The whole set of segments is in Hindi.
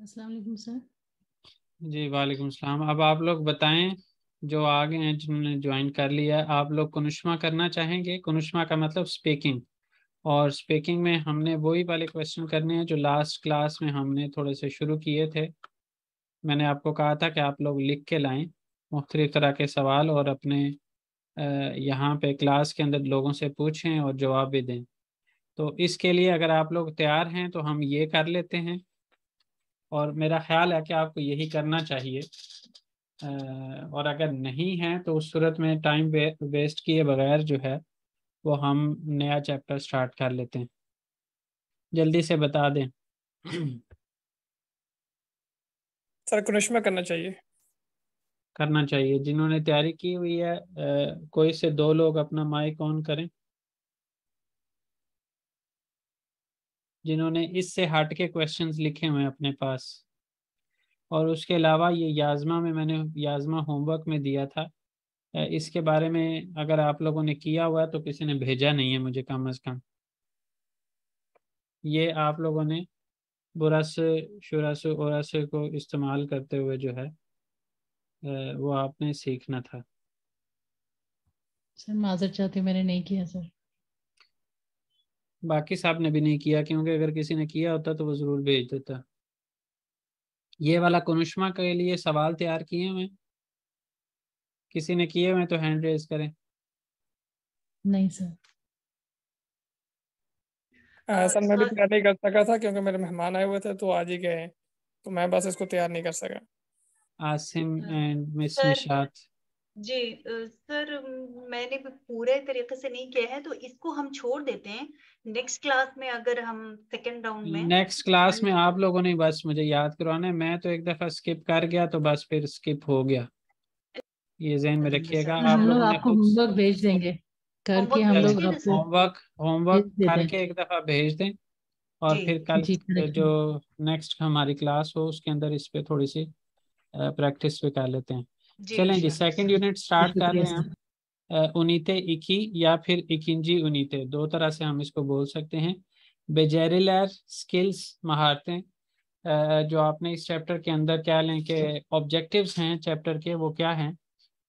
अस्सलाम वालेकुम सर। जी वालेकुम सलाम। अब आप लोग बताएं, जो आगे हैं जिन्होंने ज्वाइन कर लिया है, आप लोग कुनुष्मा करना चाहेंगे? कुनुष्मा का मतलब स्पीकिंग, और स्पीकिंग में हमने वही वाले क्वेश्चन करने हैं जो लास्ट क्लास में हमने थोड़े से शुरू किए थे। मैंने आपको कहा था कि आप लोग लिख के लाएं मुख्तलिफ तरह के सवाल, और अपने यहाँ पे क्लास के अंदर लोगों से पूछें और जवाब भी दें। तो इसके लिए अगर आप लोग तैयार हैं तो हम ये कर लेते हैं, और मेरा ख्याल है कि आपको यही करना चाहिए। और अगर नहीं है तो उस सूरत में टाइम वेस्ट किए बगैर जो है वो हम नया चैप्टर स्टार्ट कर लेते हैं। जल्दी से बता दें। सर कुनिश्मा करना चाहिए। करना चाहिए। जिन्होंने तैयारी की हुई है, कोई से दो लोग अपना माइक ऑन करें, जिन्होंने इससे हट के क्वेश्चंस लिखे हुए हैं अपने पास। और उसके अलावा ये याजमा में, मैंने याजमा होमवर्क में दिया था, इसके बारे में अगर आप लोगों ने किया हुआ है तो किसी ने भेजा नहीं है मुझे कम अज़ कम। ये आप लोगों ने बुरस शुरस उरस को इस्तेमाल करते हुए जो है वो आपने सीखना था। सर माजर चाहती हूँ, मैंने नहीं किया सर। बाकी साहब ने भी नहीं किया, क्योंकि अगर किसी ने किया होता तो वो ज़रूर भेज देता। ये वाला कुनुष्मा के लिए सवाल तैयार किए हुए हैं? किसी ने किए हुए हैं तो हैंड रेज करें। नहीं सर। सर मैं भी सर तैयार नहीं कर सका था क्योंकि मेरे मेहमान आए हुए थे तो आज ही गए हैं, तो मैं बस इसको तैयार नहीं कर सका। Asim and miss sir Nishat. जी सर मैंने भी पूरे तरीके से नहीं किया है, तो इसको हम छोड़ देते हैं। नेक्स्ट क्लास में अगर हम सेकेंड राउंड में नेक्स्ट क्लास में आप लोगों ने बस मुझे याद करवाना है। मैं तो एक दफ़ा स्किप कर गया तो बस फिर स्किप हो गया, ये जहन में करेंगे रखिएगा। सर। सर आप हम लोग लोगों ने आपको खुद होमवर्क भेज देंगे, करके होमवर्क हम भेज लोग दिए ना आपको सर? होमवर्क भेज होमवर्क देते हैं। करके एक दफ़ा भेज दें, और जी फिर कल जी करेक्ट। जो नेक्स्ट हमारी क्लास हो उसके अंदर इस पे थोड़ी सी प्रैक्टिस भी कर लेते हैं। जी चलें जी, इंशाल्लाह सेकंड सर। यूनिट जी स्टार्ट कर शुक्रिया रहे हैं सर। हम। उनीते इकी या फिर इकिंजी उनीते, दो तरह से हम इसको बोल सकते हैं। बेजेरिलर स्किल्स, महारतें। जो आपने इस चैप्टर के अंदर क्या लें कि ऑब्जेक्टिव्स हैं चैप्टर के, वो क्या हैं?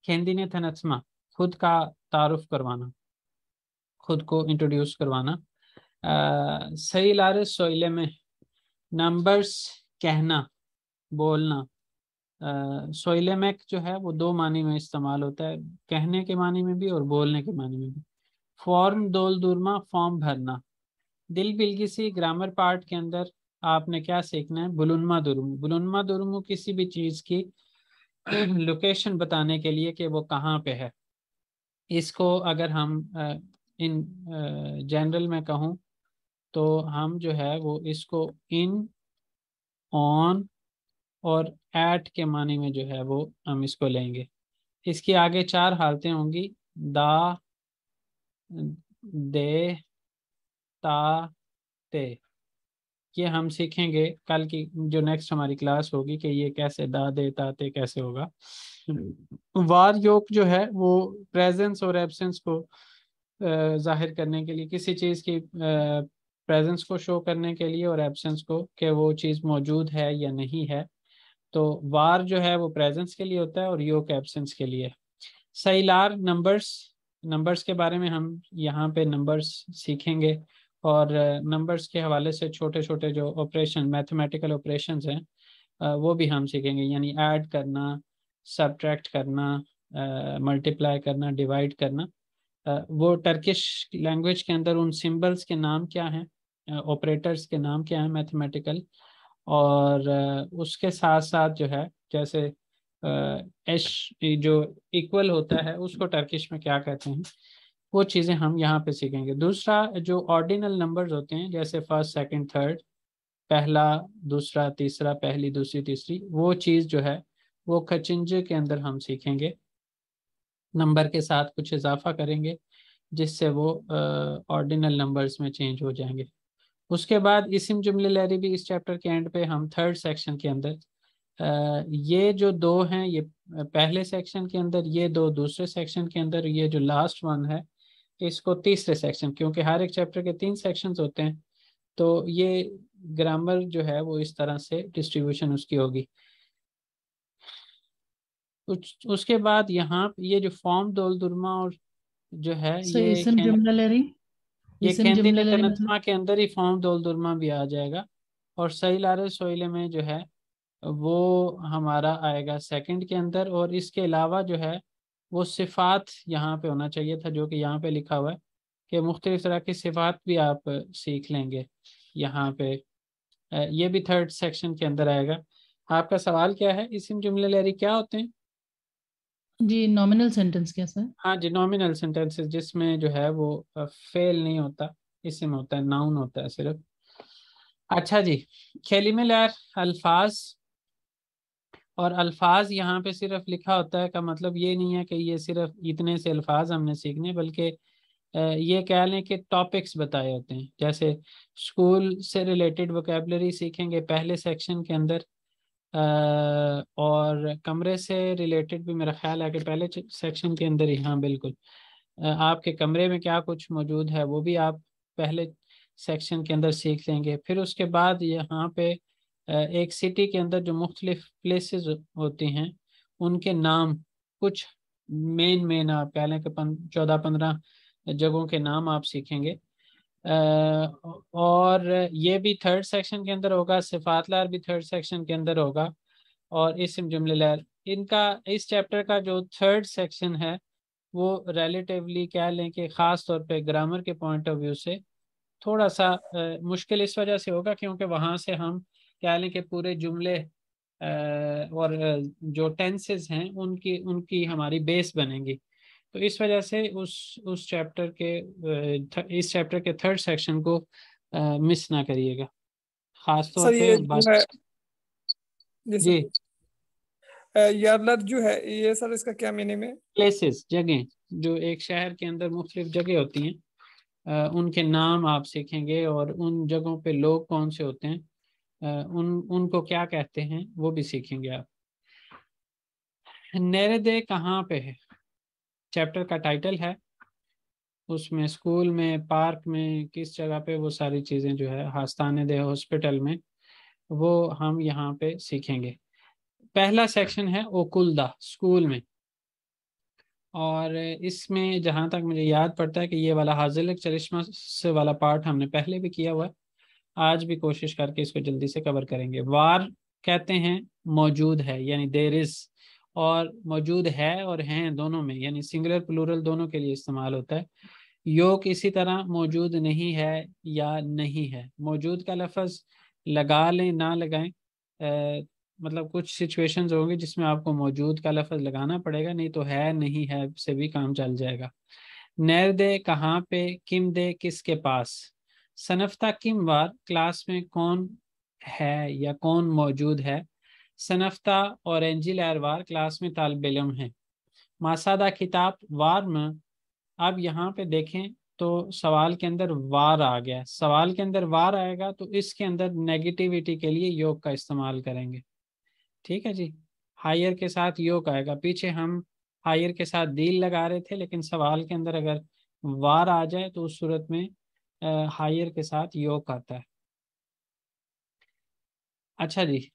खेंदिने थनत्मा, खुद का तारुफ करवाना, खुद को इंट्रोड्यूस करवाना। सही लारे सोइले में, नंबर्स कहना, बोलना। सोइले में जो है वो दो मानी में इस्तेमाल होता है, कहने के मानी में भी और बोलने के मानी में भी। फॉर्म दोल दुरमा, फॉर्म भरना। दिल बिलगिसी ग्रामर पार्ट के अंदर आपने क्या सीखना है? बुलुनमा दुरुमु। बुलुनमा दुरुमु किसी भी चीज़ की लोकेशन बताने के लिए कि वो कहाँ पे है। इसको अगर हम इन जनरल में कहूँ तो हम जो है वो इसको इन, ऑन और एट के मानी में जो है वो हम इसको लेंगे। इसकी आगे चार हालतें होंगी: दा, दे, ता, ते। ये हम सीखेंगे कल की जो नेक्स्ट हमारी क्लास होगी कि ये कैसे दा दे ता ते कैसे होगा। वार योग जो है वो प्रेजेंस और एब्सेंस को जाहिर करने के लिए, किसी चीज़ की प्रेजेंस को शो करने के लिए, और एब्सेंस को कि वो चीज़ मौजूद है या नहीं है। तो वार जो है वो प्रेजेंस के लिए होता है और योग एब्सेंस के लिए। सैलार नंबर्स, नंबर्स के बारे में हम यहाँ पे नंबर्स सीखेंगे, और नंबर्स के हवाले से छोटे छोटे जो ऑपरेशन, मैथमेटिकल ऑपरेशंस हैं, वो भी हम सीखेंगे, यानी ऐड करना, सब्ट्रैक्ट करना, मल्टीप्लाई करना, डिवाइड करना। वो टर्किश लैंग्वेज के अंदर उन सिंबल्स के नाम क्या हैं, ऑपरेटर्स के नाम क्या हैं मैथमेटिकल। और उसके साथ साथ जो है, जैसे एश जो इक्वल होता है उसको टर्किश में क्या कहते हैं, वो चीज़ें हम यहाँ पे सीखेंगे। दूसरा, जो ऑर्डिनल नंबर्स होते हैं जैसे फर्स्ट सेकंड थर्ड, पहला दूसरा तीसरा, पहली दूसरी तीसरी, वो चीज़ जो है वो खचिंजे के अंदर हम सीखेंगे, नंबर के साथ कुछ इजाफा करेंगे जिससे वो ऑर्डिनल नंबर्स में चेंज हो जाएंगे। उसके बाद इस्म जुमले लहरी भी इस चैप्टर के एंड पे हम थर्ड सेक्शन के अंदर, ये जो दो हैं ये पहले सेक्शन के अंदर, ये दो दूसरे सेक्शन के अंदर, ये जो लास्ट वन है इसको तीसरे सेक्शन, क्योंकि हर एक चैप्टर के 3 सेक्शंस होते हैं तो ये ग्रामर जो है वो इस तरह से डिस्ट्रीब्यूशन उसकी होगी। उसके बाद यहाँ ये जो फॉर्म दोल दुरमा और जो है सर इस्म जुमला लहरी, ये इस्म केंदी जुमला लहरी मतलब नतनमा के अंदर ही फॉर्म दोल दुरमा भी आ जाएगा। और सही लारे सोइले में जो है वो हमारा आएगा सेकंड के अंदर। और इसके अलावा जो है वो सिफात यहाँ पे होना चाहिए था, जो कि यहाँ पे लिखा हुआ है कि मुख्तलिफ तरह की सिफात भी आप सीख लेंगे यहाँ पे। ये भी थर्ड सेक्शन के अंदर आएगा। आपका सवाल क्या है, इस्म जुमले लहरी क्या होते हैं? जी नॉमिनल सेंटेंस क्या सर? हाँ जी, नॉमिनल सेंटेंसेस जिसमें जो है वो फेल नहीं होता, इसम होता है, नाउन होता है सिर्फ। अच्छा जी, खेलिमे लहर अल्फाज, और अल्फाज यहाँ पे सिर्फ लिखा होता है का मतलब ये नहीं है कि ये सिर्फ इतने से अल्फाज हमने सीखने, बल्कि ये कह लें कि टॉपिक्स बताए होते हैं। जैसे स्कूल से रिलेटेड वोकेबलरी सीखेंगे पहले सेक्शन के अंदर, और कमरे से रिलेटेड भी मेरा ख्याल है कि पहले सेक्शन के अंदर ही, हाँ बिल्कुल, आपके कमरे में क्या कुछ मौजूद है वो भी आप पहले सेक्शन के अंदर सीख लेंगे। फिर उसके बाद यहाँ पे एक सिटी के अंदर जो मुख्तलिफ प्लेसेस होती हैं उनके नाम, कुछ मेन आप कह लें कि 14-15 जगहों के नाम आप सीखेंगे। और ये भी थर्ड सेक्शन के अंदर होगा। सिफात लहर भी थर्ड सेक्शन के अंदर होगा। और इस्म जुमले लहर, इनका इस चैप्टर का जो थर्ड सेक्शन है वो रिलेटिवली कह लें कि ख़ास तौर पे ग्रामर के पॉइंट ऑफ व्यू से थोड़ा सा मुश्किल इस वजह से होगा क्योंकि वहाँ से हम कह लें कि पूरे जुमले और जो टेंसेस हैं उनकी उनकी हमारी बेस बनेंगी। तो इस वजह से उस चैप्टर के इस चैप्टर के थर्ड सेक्शन को मिस ना करिएगा ख़ास तौर सर पे। ये जो है जी जी, सर, यार्लर जो है ये सर इसका क्या मीनिंग है? प्लेसेस, जगह, जो एक शहर के अंदर मुख्तलिफ जगह होती हैं, उनके नाम आप सीखेंगे और उन जगहों पे लोग कौन से होते हैं, उनको क्या कहते हैं वो भी सीखेंगे आप। नेरेदे कहाँ पे है, चैप्टर का टाइटल है, उसमें स्कूल में, पार्क में, किस जगह पे, वो सारी चीज़ें जो है हास्ताने दे हॉस्पिटल में, वो हम यहाँ पे सीखेंगे। पहला सेक्शन है ओकुलदा, स्कूल में। और इसमें जहाँ तक मुझे याद पड़ता है कि ये वाला हाजिल चरिश्मा से वाला पार्ट हमने पहले भी किया हुआ है, आज भी कोशिश करके इसको जल्दी से कवर करेंगे। वार कहते हैं मौजूद है, यानी देर इज, और मौजूद है और हैं दोनों में, यानी सिंगुलर प्लूरल दोनों के लिए इस्तेमाल होता है। योग इसी तरह मौजूद नहीं है या नहीं है, मौजूद का लफ्ज़ लगा लें ना लगाएं, मतलब कुछ सिचुएशंस होंगी जिसमें आपको मौजूद का लफ्ज़ लगाना पड़ेगा, नहीं तो है नहीं है से भी काम चल जाएगा। नैर दे कहाँ पे, किम दे किसके पास, सनफ्ता किम वार क्लास में कौन है या कौन मौजूद है, सनफ्ता और एंजिल एरवार क्लास में तालिब इल्म है। मासादा किताब वार में, अब यहाँ पे देखें तो सवाल के अंदर वार आ गया, सवाल के अंदर वार आएगा तो इसके अंदर नेगेटिविटी के लिए योग का इस्तेमाल करेंगे। ठीक है जी, हायर के साथ योग आएगा। पीछे हम हायर के साथ दील लगा रहे थे, लेकिन सवाल के अंदर अगर वार आ जाए तो उस सूरत में हायर के साथ योग आता है। अच्छा जी,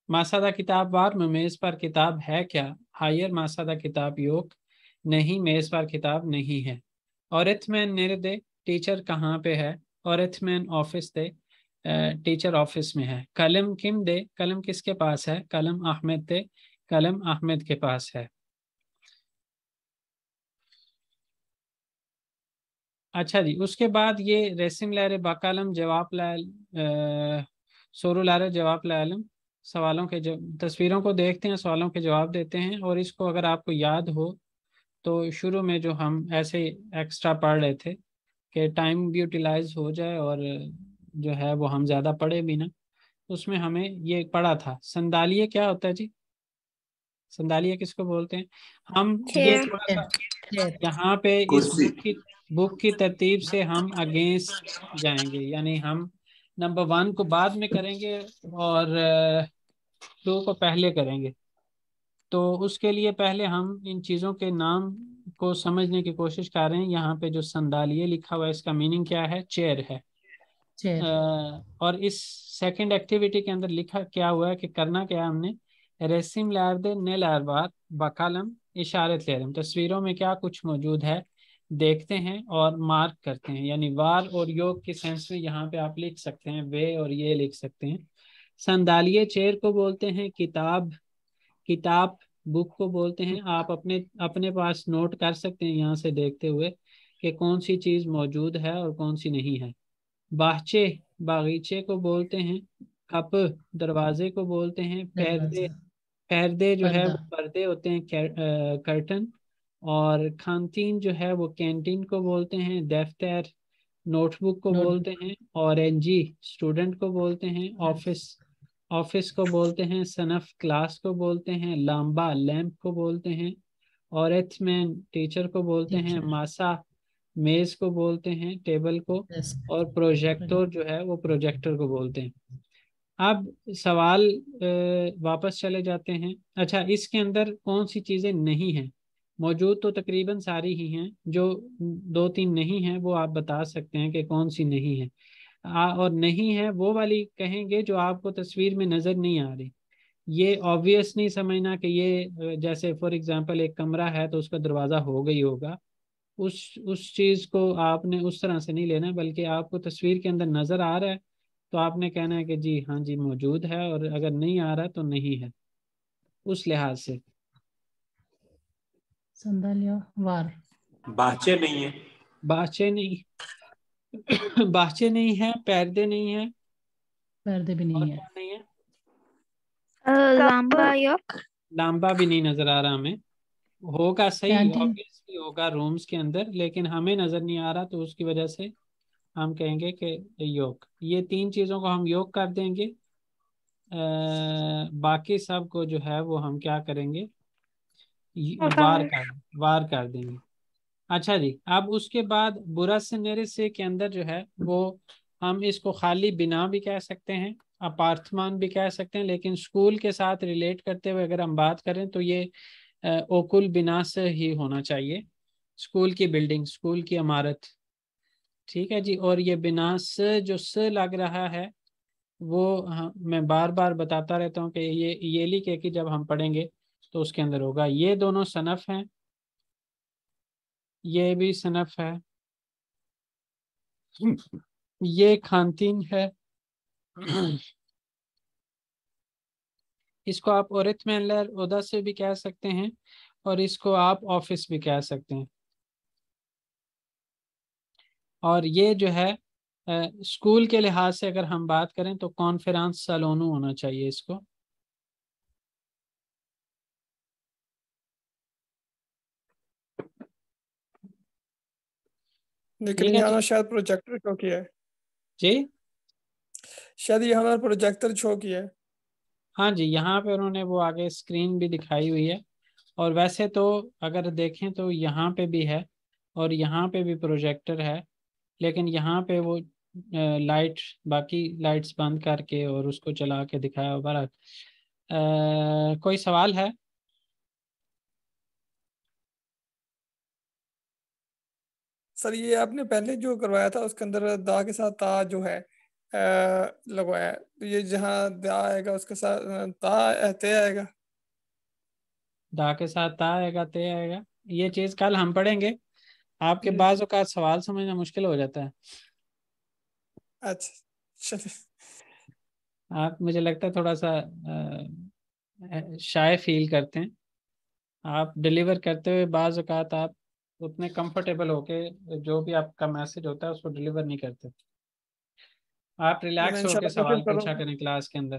मासादा किताब वार में मेज़ पर किताब है क्या, हायर मासादा किताब योग नहीं, मेज़ पर किताब नहीं है। और इथमैन नेरे दे, टीचर कहाँ पे है, और इथमैन ऑफिस दे, टीचर ऑफिस में है। कलम किम दे, कलम किसके पास है, कलम अहमद दे, कलम अहमद के पास है। अच्छा जी, उसके बाद ये रेसिम लारे बाकालम जवाब लाल, सोरू लारे जवाब लालम, सवालों के तस्वीरों को देखते हैं, सवालों के जवाब देते हैं। और इसको अगर आपको याद हो तो शुरू में जो हम ऐसे एक्स्ट्रा पढ़ रहे थे कि टाइम भी यूटिलाइज हो जाए और जो है वो हम ज़्यादा पढ़े भी ना, उसमें हमें ये पढ़ा था। संदालिये क्या होता है जी? संदालिया किसको बोलते हैं? हम ये चेयर। थोड़ा सा चेयर। यहाँ पे इस कुर्सी। बुक की तरतीब से हम अगेंस्ट जाएंगे, यानी हम नंबर 1 को बाद में करेंगे और 2 को पहले करेंगे। तो उसके लिए पहले हम इन चीज़ों के नाम को समझने की कोशिश कर रहे हैं। यहाँ पे जो संदालिये लिखा हुआ है इसका मीनिंग क्या है? चेयर है। चेयर। और इस सेकंड एक्टिविटी के अंदर लिखा क्या हुआ है कि करना क्या है हमने? रेसिम लैरदे ने लैरबार बकालम इशारत लेरम, तस्वीरों में क्या कुछ मौजूद है देखते हैं और मार्क करते हैं। यानी वार और योग के सेंस में यहाँ पे आप लिख सकते हैं, वे और ये लिख सकते हैं। संदालिये चेयर को बोलते हैं। किताब, किताब बुक को बोलते हैं। आप अपने अपने पास नोट कर सकते हैं यहाँ से देखते हुए कि कौन सी चीज़ मौजूद है और कौन सी नहीं है। बागचे, बागीचे को बोलते हैं। कप, दरवाजे को बोलते हैं। पर्दे, दरवाजा। पर्दे जो है वो पर्दा। पर्दे होते हैं, कर्टन। और खानतीन जो है वो कैंटीन को बोलते हैं। दफ्तर, नोटबुक को नोटबुक। बोलते हैं। ऑरेंजी, स्टूडेंट को बोलते हैं। ऑफिस, ऑफिस को बोलते हैं। सनफ, क्लास को बोलते हैं। लांबा, लैंप को बोलते हैं। और एथमैन, टीचर को बोलते हैं। टीचर। मासा, मेज को बोलते हैं, टेबल को। डेस्क। और प्रोजेक्टर जो है वो प्रोजेक्टर को बोलते हैं। अब सवाल वापस चले जाते हैं। अच्छा, इसके अंदर कौन सी चीज़ें नहीं हैं? मौजूद तो तकरीबन सारी ही हैं, जो 2-3 नहीं हैं वो आप बता सकते हैं कि कौन सी नहीं है। और नहीं है वो वाली कहेंगे जो आपको तस्वीर में नज़र नहीं आ रही। ये ऑब्वियस नहीं समझना कि ये जैसे फॉर एग्जांपल एक कमरा है तो उसका दरवाज़ा होगा ही होगा। उस चीज़ को आपने उस तरह से नहीं लेना, बल्कि आपको तस्वीर के अंदर नज़र आ रहा है तो आपने कहना है कि जी हाँ जी मौजूद है, और अगर नहीं आ रहा तो नहीं है, उस लिहाज से। संदालिया। वार। बाचे नहीं है। बाचे नहीं बाचे नहीं है। पर्दे नहीं है। पर्दे भी और नहीं है। क्या नहीं है? लांबा yok। लांबा भी नहीं नजर आ रहा हमें। होगा सही, कैंटीन। ऑब्वियसली होगा रूम्स के अंदर, लेकिन हमें नजर नहीं आ रहा तो उसकी वजह से हम कहेंगे कि योग। ये 3 चीजों को हम योग कर देंगे। बाकी सब को जो है वो हम क्या करेंगे? वार उतार। कर वार कर देंगे। अच्छा जी, अब उसके बाद बुरा से नेरे से के अंदर जो है वो हम इसको खाली बिना भी कह सकते हैं, अपार्टमान भी कह सकते हैं, लेकिन स्कूल के साथ रिलेट करते हुए अगर हम बात करें तो ये ओकुल बिना से ही होना चाहिए। स्कूल की बिल्डिंग, स्कूल की इमारत। ठीक है जी। और ये बिना से जो से लग रहा है वो मैं बार बार बताता रहता हूँ कि ये लिखे कि जब हम पढ़ेंगे तो उसके अंदर होगा। ये दोनों सनफ हैं, ये भी सनफ है, ये खानतीन है। इसको आप ओरिथमेलर ओदा से भी कह सकते हैं, और इसको आप ऑफिस भी कह सकते हैं। और ये जो है स्कूल के लिहाज से अगर हम बात करें तो कॉन्फ्रेंस सलोनू होना चाहिए इसको। लेकिन ठीक है यहाँ जी। ना शायद प्रोजेक्टर शो किया है। जी शायद यहाँ ना प्रोजेक्टर शो किया है। हाँ जी, यहाँ पे उन्होंने वो आगे स्क्रीन भी दिखाई हुई है। और वैसे तो अगर देखें तो यहाँ पे भी है और यहाँ पे भी प्रोजेक्टर है, लेकिन यहाँ पे वो लाइट, बाकी लाइट्स बंद करके और उसको चला के दिखाया। बहरहाल कोई सवाल है? सर ये आपने पहले जो करवाया था उसके अंदर दा के साथ ता जो है लगवाया है। तो ये जहाँ दा आएगा उसके साथ ता ते आएगा। दा के साथ ता आएगा, ते आएगा। ये चीज़ कल हम पढ़ेंगे। आपके जी। बाज़ औक़ात सवाल समझना मुश्किल हो जाता है। अच्छा चलिए। आप, मुझे लगता है थोड़ा सा शाय फील करते हैं। आप डिलीवर करते हुए बाज़ औक़ात आप उतने कंफर्टेबल होके जो भी आपका मैसेज होता है उसको डिलीवर नहीं करते। आप तो मैं रिलैक्स होके इंशाल्लाह कोशिश सवाल पूछा करूँगा। करें क्लास के अंदर।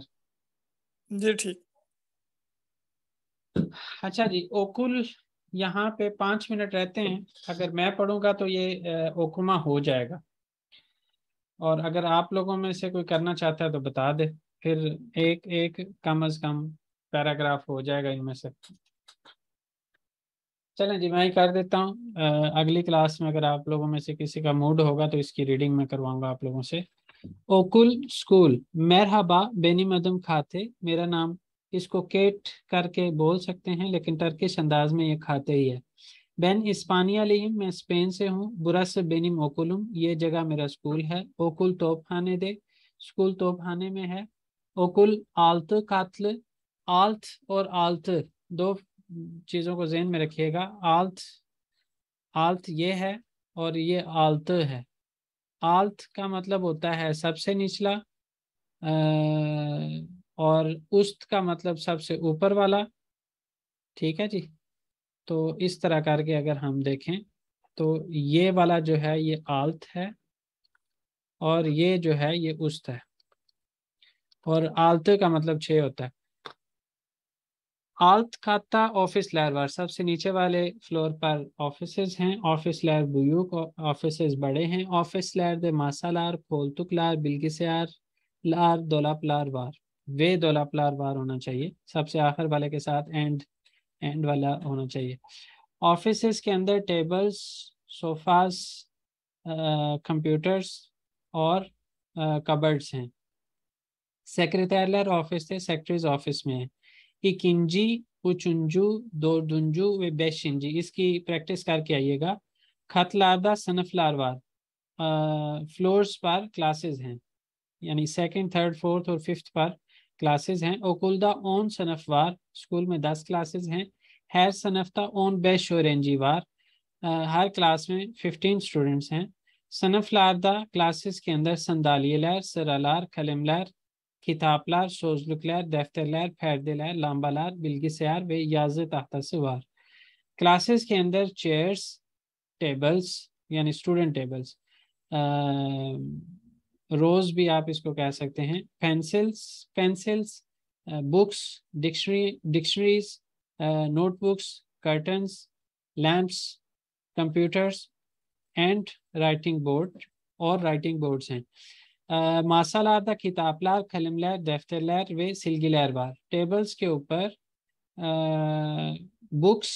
जी ठीक। अच्छा जी, ओकुल यहाँ पे 5 मिनट रहते हैं। अगर मैं पढ़ूंगा तो ये ओकुमा हो जाएगा, और अगर आप लोगों में से कोई करना चाहता है तो बता दे, फिर एक एक कम से कम पैराग्राफ हो जाएगा इनमें से। चलें जी, मैं ही कर देता हूँ। अगली क्लास में अगर आप लोगों में से किसी का मूड होगा तो इसकी रीडिंग मैं करवाऊंगा आप लोगों से। ओकुल स्कूल, मरहबा बेनी मदम खाते, मेरा नाम, इसको केट करके बोल सकते हैं लेकिन टर्किश अंदाज में ये खाते ही है। बेन इस्पानिया लीम, मैं स्पेन से हूँ। बुरस बेनिम ओकुलुम, ये जगह मेरा स्कूल है। ओकुल तोपखाने दे, स्कूल तोपखाने में है। ओकुल आल्त कातल, आल्त और आल्त दो चीज़ों को ज़हन में रखिएगा। आल्त, आल्त ये है और ये आल्त है। आल्त का मतलब होता है सबसे निचला, और उस्त का मतलब सबसे ऊपर वाला। ठीक है जी। तो इस तरह करके अगर हम देखें तो ये वाला जो है ये आल्त है और ये जो है ये उस्त है, और आल्त का मतलब 6 होता है। आल्त खाता ऑफिस लैरवार, सबसे नीचे वाले फ्लोर पर ऑफिसेज हैं। ऑफिस लैर बुयूक, ऑफिसेज बड़े हैं। ऑफिस लैर दे मासालार खोलतुक लार बिल्गिसयार लार दोलापलार वार, वे दोलापलार वार होना चाहिए, सबसे आखिर वाले के साथ एंड वाला होना चाहिए। ऑफिसेज के अंदर टेबल्स, सोफास, कंप्यूटर्स और कबर्ड्स हैं। सेक्रेटरीलर ऑफिस थे, सेक्रेटरीज ऑफिस में है। इकिंजी उचुंजू दोर्दुंजू व बेशिंजी, इसकी प्रैक्टिस करके आइएगा। खतलादा सनफलारवार, फ्लोर्स पर क्लासेस हैं, यानी सेकंड, थर्ड, फोर्थ और फिफ्थ पर क्लासेस हैं। ओकुलदा ओन सनफवार, स्कूल में 10 क्लासेस हैं। हैर सनफ्ता ओन बेश औरेंजीवार, हर क्लास में 15 स्टूडेंट्स हैं। सनफलारदा क्लासेस के अंदर संदालियलार, सरलार, खलमलार, किताबलार, सोजलुकलार, दफ्तरलार, फैरदेलार, लाम्बालार, बिल्गिसयार व याज ताहतसवार। क्लासेस के अंदर चेयर्स, टेबल्स यानी स्टूडेंट टेबल्स, रोज भी आप इसको कह सकते हैं। Pencils, books, dictionaries, notebooks, curtains, lamps, computers and writing board और राइटिंग बोर्ड्स हैं। मासालार दा किताबलार, खलमलार, दफ्तरलार वे सिलगिलार बार, टेबल्स के ऊपर बुक्स,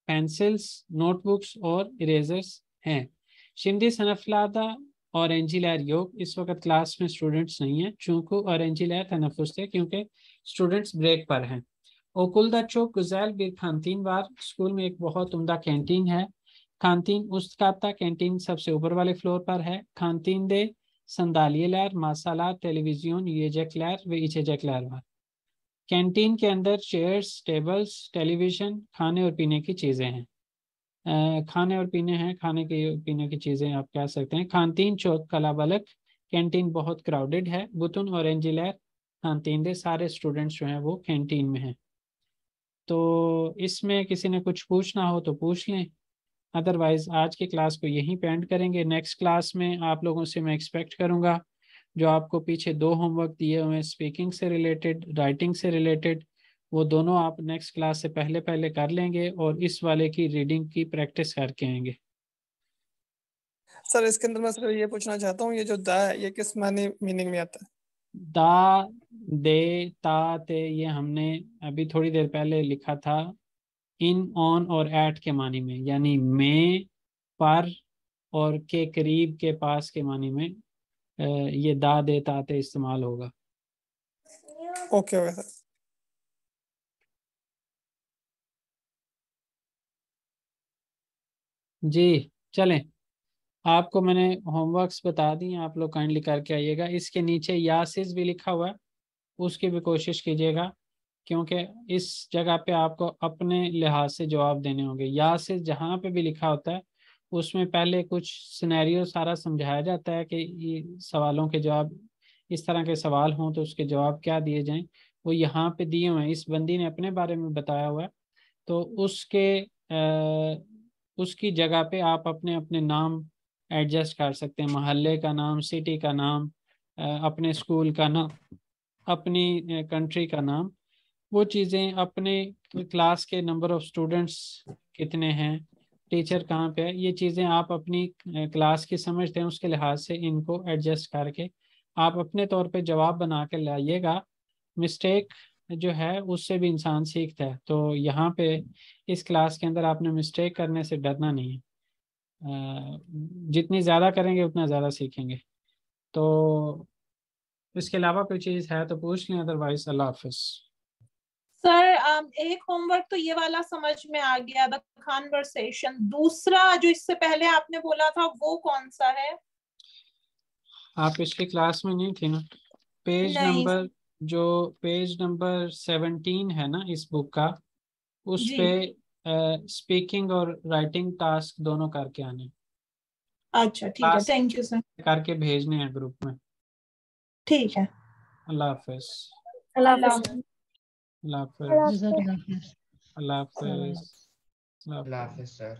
पेंसिल्स, नोटबुक्स और इरेजर्स हैं। शिंदी सनफलादा ऑरेंजिलैर योग, इस वक्त क्लास में स्टूडेंट्स नहीं हैं चूंकि ऑरेंजिलैर तनफुस थे क्योंकि स्टूडेंट्स ब्रेक पर हैं। ओकुलदा चौक गुजैल बिर खानतीन वार, स्कूल में एक बहुत उम्दा कैंटीन है। खानतीन उस्ताता, कैंटीन सबसे ऊपर वाले फ्लोर पर है। खानतीन दे संदालियलार, मासालार, टेलीविजन ये जैकलार व इचे जैकलार वार, कैंटीन के अंदर चेयर्स, टेबल्स, टेलीविजन, खाने और पीने की चीज़ें हैं। खाने और पीने हैं, खाने की पीने की चीज़ें आप कह सकते हैं। खानतीन चौक कलाबलक, कैंटीन बहुत क्राउडेड है। बुतुन और एंजिलर खानतीन दे, सारे स्टूडेंट्स जो हैं वो कैंटीन में हैं। तो इसमें किसी ने कुछ पूछना हो तो पूछ लें, अदरवाइज आज की क्लास को यहीं पे एंड करेंगे। नेक्स्ट क्लास में आप लोगों से मैं एक्सपेक्ट करूँगा जो आपको पीछे 2 होमवर्क दिए हुए हैं स्पीकिंग से रिलेटेड, राइटिंग से रिलेटेड, वो दोनों आप नेक्स्ट क्लास से पहले पहले कर लेंगे और इस वाले की रीडिंग की प्रैक्टिस करके आएंगे। सर इसके अंदर मैं सिर्फ ये पूछना चाहता हूँ, ये जो दा है ये किस मानी मीनिंग में आता है? दा, दे, ता, ते ये हमने अभी थोड़ी देर पहले लिखा था इन, ऑन और एट के मानी में, यानी में, पर और के करीब, के पास के मानी में ये दा, दे, ता, ते इस्तेमाल होगा। Okay okay sir. जी चलें, आपको मैंने होमवर्क्स बता दी, आप लोग काइंडली करके आइएगा। इसके नीचे यासिस भी लिखा हुआ है, उसकी भी कोशिश कीजिएगा क्योंकि इस जगह पे आपको अपने लिहाज से जवाब देने होंगे। यासिस जहाँ पे भी लिखा होता है उसमें पहले कुछ सिनेरियो सारा समझाया जाता है कि ये सवालों के जवाब, इस तरह के सवाल हों तो उसके जवाब क्या दिए जाएं, वो यहाँ पे दिए हुए हैं। इस बंदी ने अपने बारे में बताया हुआ है, तो उसकी जगह पे आप अपने अपने नाम एडजस्ट कर सकते हैं। मोहल्ले का नाम, सिटी का नाम, अपने स्कूल का नाम, अपनी कंट्री का नाम, वो चीज़ें अपने क्लास के नंबर ऑफ स्टूडेंट्स कितने हैं, टीचर कहाँ पे है, ये चीज़ें आप अपनी क्लास की समझते हैं उसके लिहाज से इनको एडजस्ट करके आप अपने तौर पे जवाब बना के लाइएगा। मिस्टेक जो है उससे भी इंसान सीखता है, तो यहाँ पे इस क्लास के अंदर आपने मिस्टेक करने से डरना नहीं है। जितनी ज़्यादा करेंगे उतना ज़्यादा सीखेंगे। तो इसके अलावा कोई चीज़ है तो पूछ लें, अदरवाइज अल्लाह हाफिज़। सर एक होमवर्क तो ये वाला समझ में आ गया, द कन्वर्सेशन। दूसरा जो इससे पहले आपने बोला था वो कौन सा है? आप पिछली क्लास में नहीं थी ना? पेज नहीं। नंबर जो पेज नंबर 17 है ना इस बुक का, उस जी। पे स्पीकिंग और राइटिंग टास्क दोनों करके आने, अच्छा ठीक है, थैंक यू सर। करके भेजने हैं ग्रुप में। ठीक है, अल्लाह हाफिज़। अल्लाह जज़ाकल्लाह अल्लाह हाफिज़। खैर। अल्लाह हाफिज़। अस्सलाम वालेकुम। अल्लाह हाफिज़। अल्लाह हाफिज़ सर।